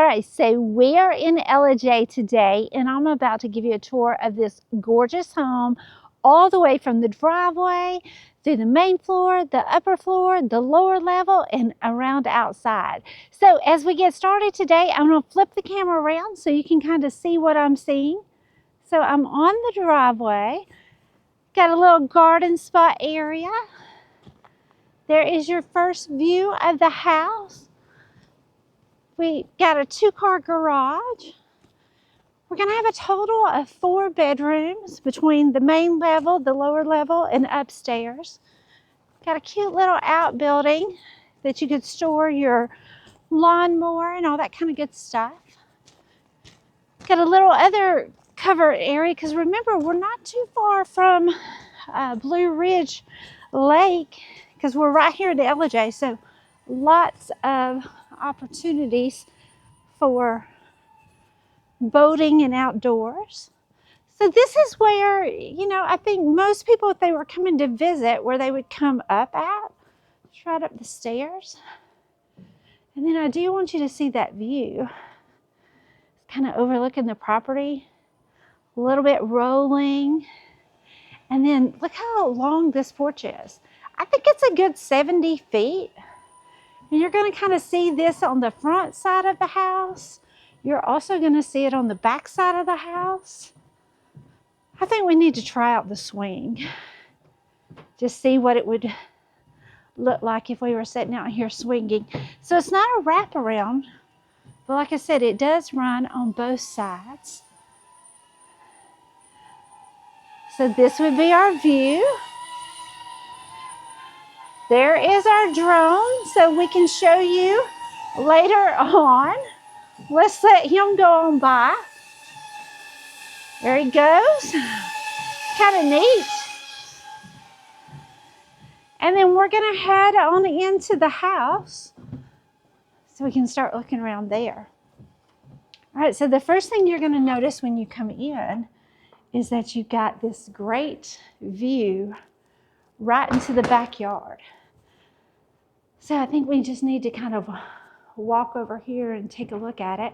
right, so we're in Ellijay today, and I'm about to give you a tour of this gorgeous home, all the way from the driveway, through the main floor, the upper floor, the lower level, and around outside. So as we get started today, I'm going to flip the camera around so you can kind of see what I'm seeing. So I'm on the driveway, got a little garden spot area. There is your first view of the house. We got a 2-car garage. We're going to have a total of 4 bedrooms between the main level, the lower level, and upstairs. Got a cute little outbuilding that you could store your lawnmower and all that kind of good stuff. Got a little other covered area because remember, we're not too far from Blue Ridge Lake because we're right here in the Ellijay. So lots of opportunities for boating and outdoors. So this is where, I think most people, if they were coming to visit, where they would come up at, it's right up the stairs. And then I do want you to see that view. It's kind of overlooking the property, a little bit rolling. And then look how long this porch is. I think it's a good 70 feet. And you're going to kind of see this on the front side of the house. You're also going to see it on the back side of the house. I think we need to try out the swing. Just see what it would look like if we were sitting out here swinging. So it's not a wraparound, but like I said, it does run on both sides. So this would be our view. There is our drone, so we can show you later on. Let's let him go on by. There he goes. Kind of neat. And then we're going to head on into the house so we can start looking around there. All right, so the first thing you're going to notice when you come in is that you've got this great view right into the backyard. So I think we just need to kind of walk over here and take a look at it.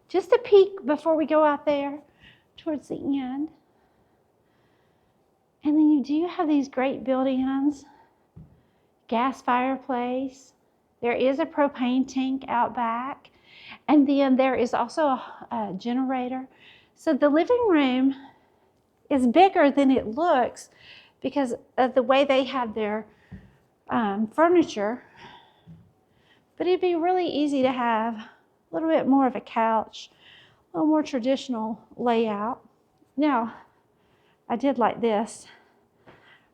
Just a peek before we go out there towards the end. And then you do have these great built-ins, gas fireplace. There is a propane tank out back. And then there is also a generator. So the living room is bigger than it looks because of the way they have their furniture. But it'd be really easy to have a little bit more of a couch, a little more traditional layout. Now, I did like this.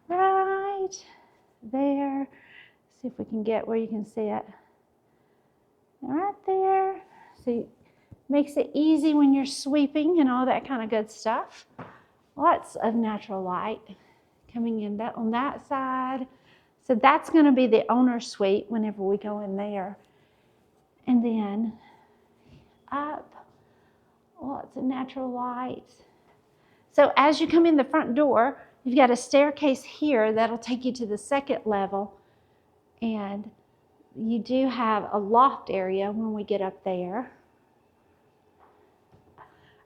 Right there. See if we can get where you can see it. Right there. See, makes it easy when you're sweeping and all that kind of good stuff. Lots of natural light coming in on that side. So that's going to be the owner's suite whenever we go in there. And then up, lots of natural light. So as you come in the front door, you've got a staircase here that'll take you to the second level. And you do have a loft area when we get up there.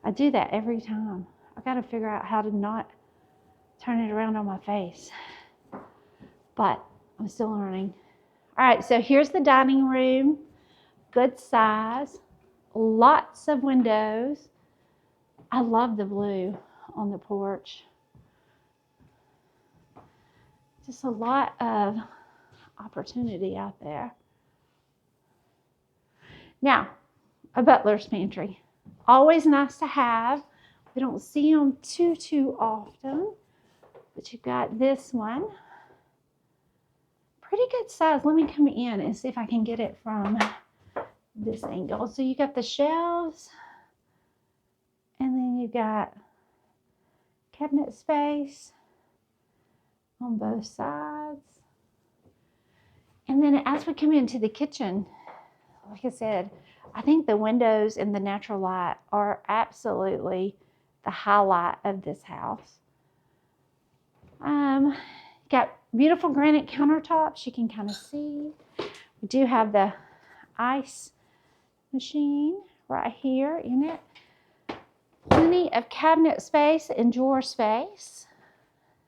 I do that every time. I've got to figure out how to not turn it around on my face. But I'm still learning. All right, so here's the dining room. Good size. Lots of windows. I love the blue on the porch. Just a lot of opportunity out there. Now, a butler's pantry. Always nice to have. We don't see them too often, but you've got this one. Pretty good size. Let me come in and see if I can get it from this angle. So you got the shelves, and then you got cabinet space on both sides. And then as we come into the kitchen, like I said, I think the windows and the natural light are absolutely the highlight of this house. Got beautiful granite countertops you can kind of see. We do have the ice machine right here in it. Plenty of cabinet space and drawer space.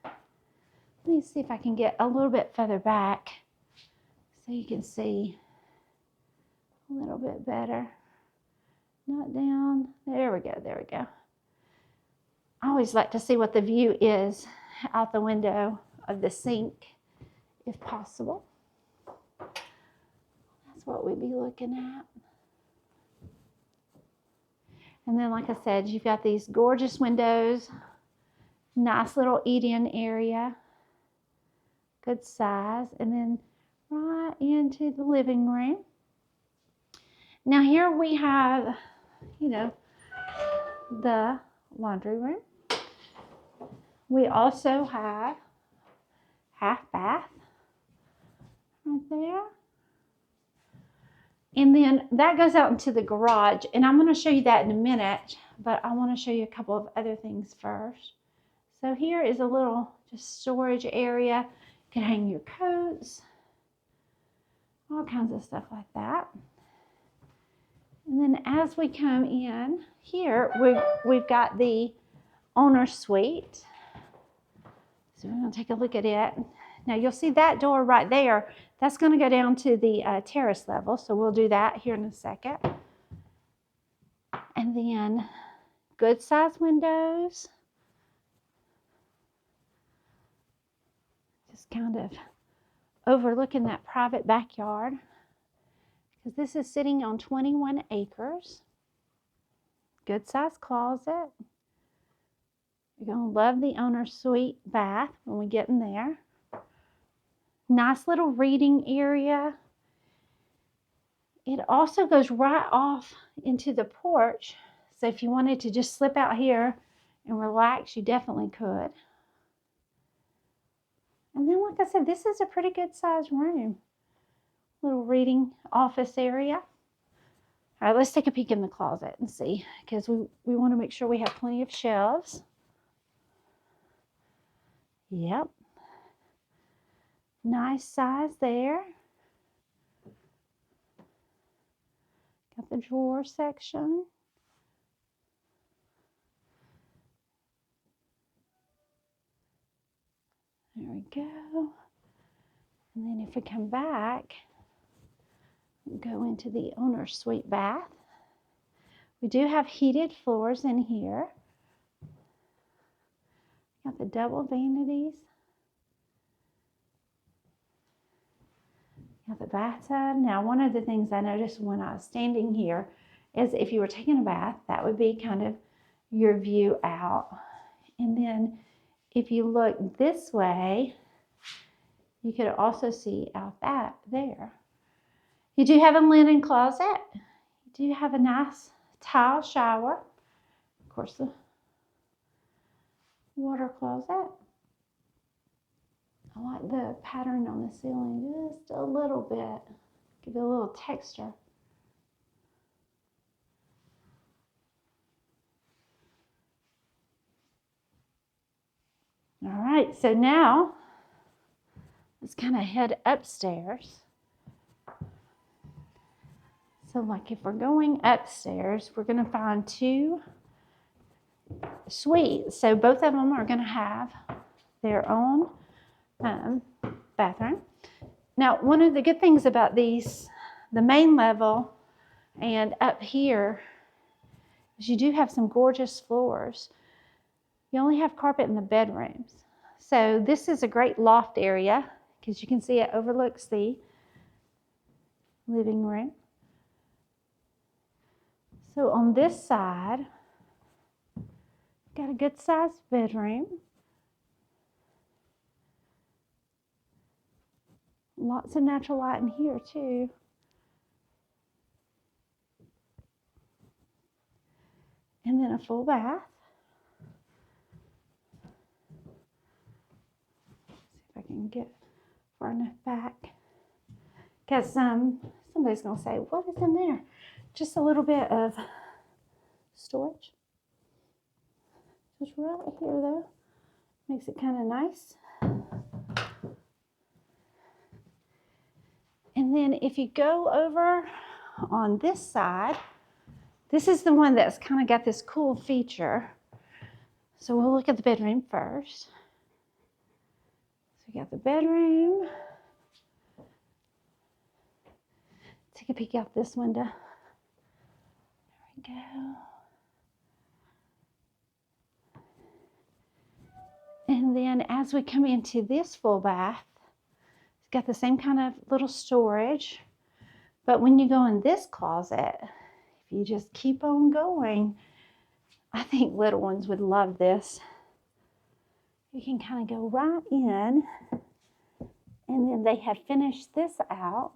Let me see if I can get a little bit further back so you can see a little bit better. Not down. There we go. There we go. I always like to see what the view is out the window of the sink, if possible. That's what we'd be looking at. And then, like I said, you've got these gorgeous windows, nice little eat-in area, good size, and then right into the living room. Now here we have, the laundry room. We also have half bath right there. And then that goes out into the garage, and I'm going to show you that in a minute, but I want to show you a couple of other things first. So here is a little just storage area. You can hang your coats, all kinds of stuff like that. And then as we come in here, we've got the owner's suite. So we're going to take a look at it. Now you'll see that door right there. That's going to go down to the terrace level. So we'll do that here in a second. And then good size windows. Just kind of overlooking that private backyard. Because this is sitting on 21 acres. Good size closet. You're going to love the owner's suite bath when we get in there. Nice little reading area. It also goes right off into the porch. So if you wanted to just slip out here and relax, you definitely could. And then, like I said, this is a pretty good sized room. Little reading office area. All right, let's take a peek in the closet and see, because we want to make sure we have plenty of shelves. Yep. Nice size there. Got the drawer section. There we go. And then if we come back, go into the owner's suite bath. We do have heated floors in here. Got the double vanities. Got the bathtub. Now, one of the things I noticed when I was standing here is if you were taking a bath, that would be kind of your view out. And then if you look this way, you could also see out that there. You do have a linen closet. You do have a nice tile shower. Of course, the water closet. I like the pattern on the ceiling just a little bit. Give it a little texture. All right, so now let's kind of head upstairs. So like if we're going upstairs, we're going to find two suites. So both of them are going to have their own bathroom. Now, one of the good things about these, the main level and up here, is you do have some gorgeous floors. You only have carpet in the bedrooms. So this is a great loft area because you can see it overlooks the living room. So on this side, got a good sized bedroom. Lots of natural light in here too. And then a full bath. See if I can get far enough back. Because somebody's going to say, what is in there? Just a little bit of storage. Just right here though. Makes it kind of nice. And then if you go over on this side. This is the one that's kind of got this cool feature. So we'll look at the bedroom first. So we got the bedroom. Take a peek out this window. There we go. And then as we come into this full bath, it's got the same kind of little storage. But when you go in this closet, if you just keep on going, I think little ones would love this. You can kind of go right in, and then they have finished this out.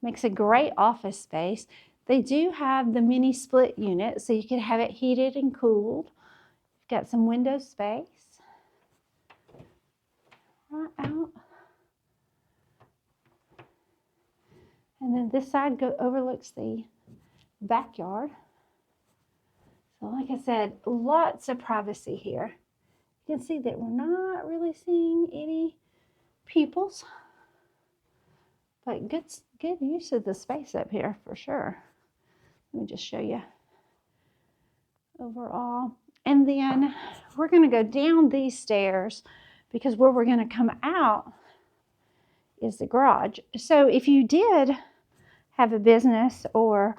Makes a great office space. They do have the mini split unit, so you can have it heated and cooled. You've got some window space. Right out. And then this side overlooks the backyard. So like I said, lots of privacy here. You can see that we're not really seeing any peoples, but good use of the space up here for sure. Let me just show you overall. And then we're going to go down these stairs because where we're going to come out is the garage. So if you did have a business or,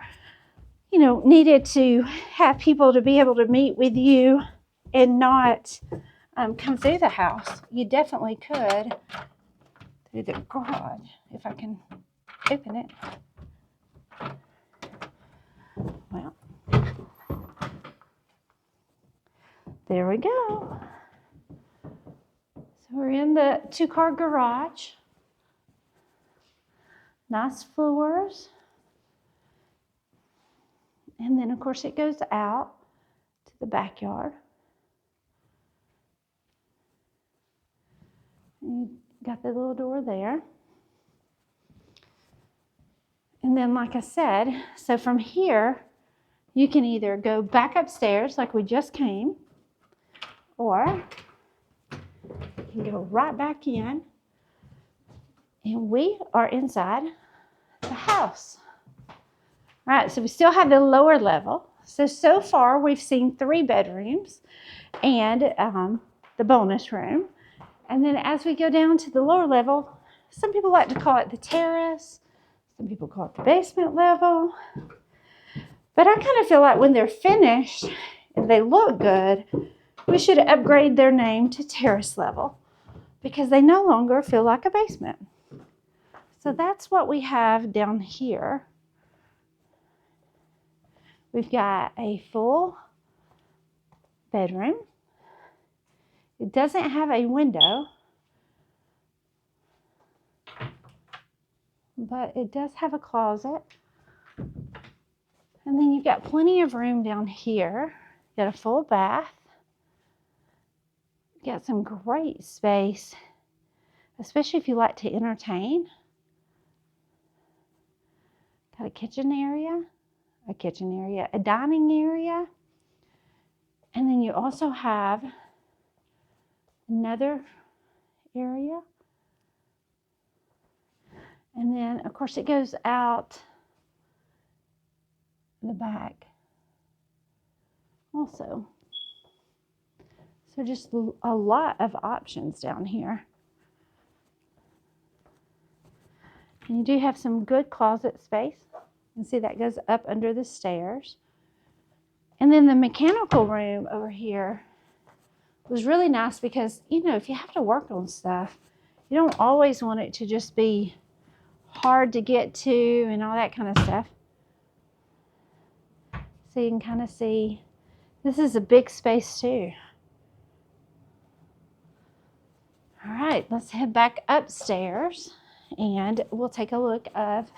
you know, needed to have people to be able to meet with you and not come through the house, you definitely could through the garage, if I can open it. Well, there we go. So we're in the 2-car garage. Nice floors. And then, of course, it goes out to the backyard. And you got the little door there. And then, like I said, so from here, you can either go back upstairs like we just came, or you can go right back in. And we are inside the house. All right, so we still have the lower level. So far we've seen 3 bedrooms and the bonus room. And then as we go down to the lower level, some people like to call it the terrace. Some people call it the basement level. But I kind of feel like when they're finished and they look good, we should upgrade their name to terrace level because they no longer feel like a basement. So that's what we have down here. We've got a full bedroom. It doesn't have a window, but it does have a closet. And then you've got plenty of room down here. You've got a full bath. You've got some great space, especially if you like to entertain. Got a kitchen area, a dining area, and then you also have another area. And then, of course, it goes out the back also. So just a lot of options down here. And you do have some good closet space. You can see that goes up under the stairs. And then the mechanical room over here was really nice because, you know, if you have to work on stuff, you don't always want it to just be hard to get to and all that kind of stuff. So you can kind of see, this is a big space too. All right, let's head back upstairs and we'll take a look of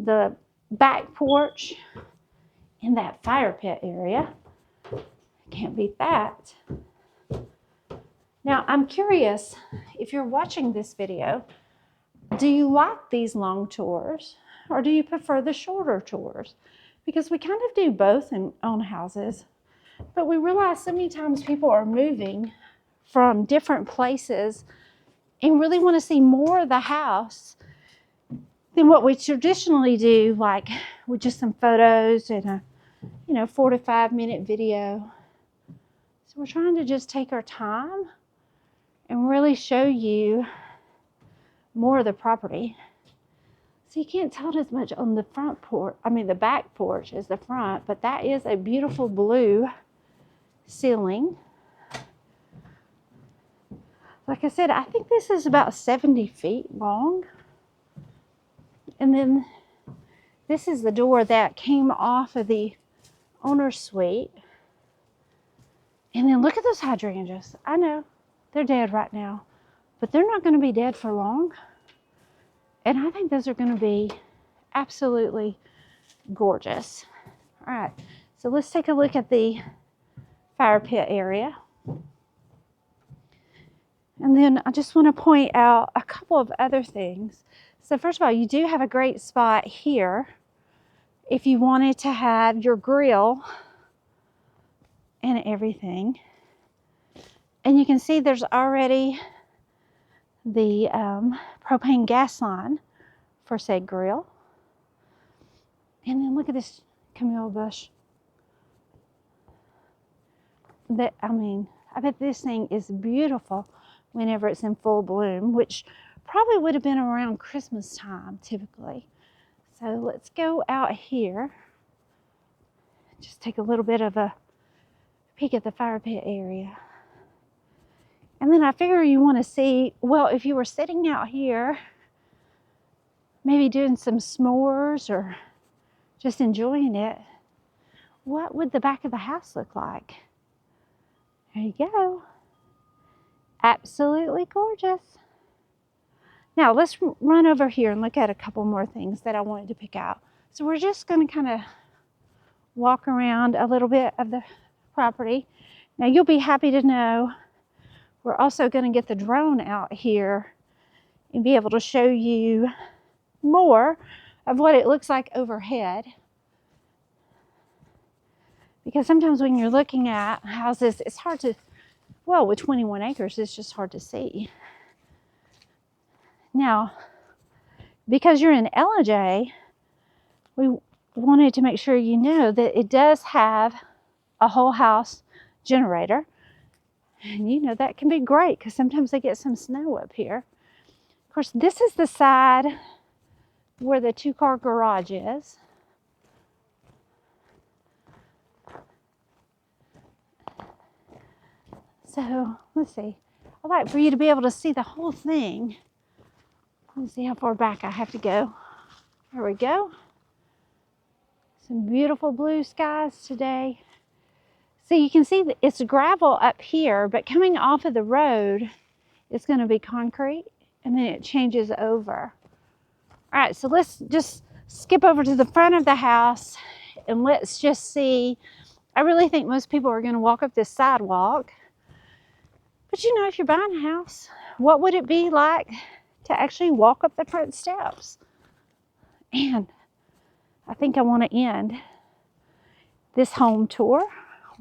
the back porch in that fire pit area. Can't beat that. Now, I'm curious, if you're watching this video, do you like these long tours or do you prefer the shorter tours? Because we kind of do both in own houses, but we realize so many times people are moving from different places and really want to see more of the house than what we traditionally do, like with just some photos and a 4 to 5 minute video. So we're trying to just take our time and really show you more of the property. So you can't tell it as much on the front porch, the back porch as the front, but that is a beautiful blue ceiling. Like I said, I think this is about 70 feet long. And then this is the door that came off of the owner's suite. And then look at those hydrangeas. I know they're dead right now, but they're not going to be dead for long. And I think those are going to be absolutely gorgeous. All right, so let's take a look at the fire pit area. And then I just want to point out a couple of other things. So first of all, you do have a great spot here if you wanted to have your grill and everything. And you can see there's already the propane gas line for said grill. And then look at this camellia bush. I bet this thing is beautiful whenever it's in full bloom, which probably would have been around Christmas time typically. So let's go out here. Just take a little bit of a peek at the fire pit area. And then I figure you want to see, well, if you were sitting out here, maybe doing some s'mores or just enjoying it, what would the back of the house look like? There you go. Absolutely gorgeous. Now let's run over here and look at a couple more things that I wanted to pick out. So we're just going to kind of walk around a little bit of the property. Now you'll be happy to know we're also going to get the drone out here and be able to show you more of what it looks like overhead. Because sometimes when you're looking at houses, it's hard to, well, with 21 acres, it's just hard to see. Now, because you're in Ellijay, we wanted to make sure you know that it does have a whole house generator. And you know that can be great because sometimes they get some snow up here. Of course, this is the side where the 2-car garage is. So let's see. I'd like for you to be able to see the whole thing. Let's see how far back I have to go. There we go. Some beautiful blue skies today. So you can see that it's gravel up here, but coming off of the road, it's going to be concrete, and then it changes over. All right, so let's just skip over to the front of the house, and let's just see. I really think most people are going to walk up this sidewalk. But you know, if you're buying a house, what would it be like to actually walk up the front steps? And I think I want to end this home tour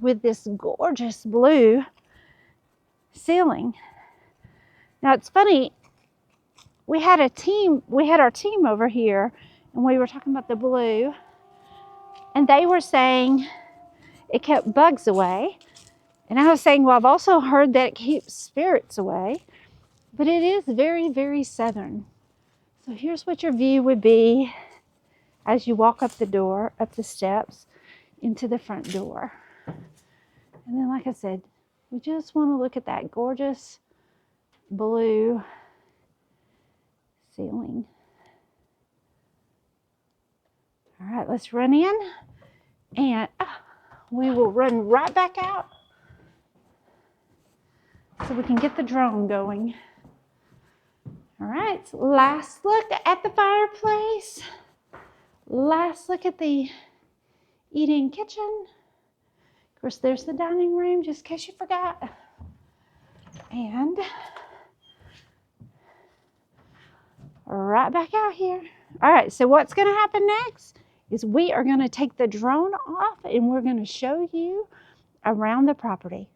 with this gorgeous blue ceiling. Now it's funny, we had our team over here, and we were talking about the blue, and they were saying it kept bugs away. And I was saying, well, I've also heard that it keeps spirits away, but it is very, very southern. So here's what your view would be as you walk up the door, up the steps, into the front door. And then, like I said, we just want to look at that gorgeous blue ceiling. All right, let's run in, and we will run right back out so we can get the drone going. All right, last look at the fireplace. Last look at the eat-in kitchen. Of course, there's the dining room, just in case you forgot. And right back out here. All right, so what's going to happen next is we are going to take the drone off and we're going to show you around the property.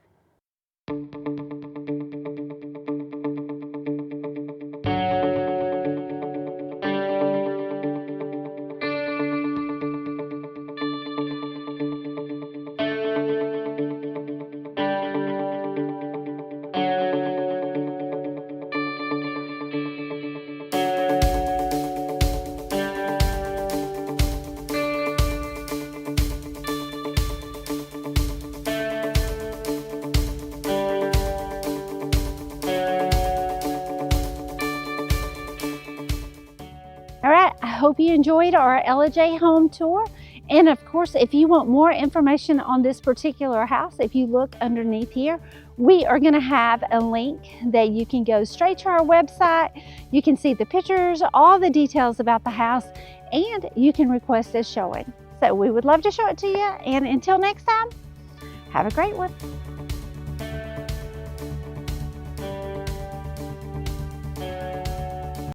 hope you enjoyed our Ellijay home tour. And of course, if you want more information on this particular house, if you look underneath here, we are going to have a link that you can go straight to our website. You can see the pictures, all the details about the house, and you can request a showing. So we would love to show it to you. And until next time, have a great one.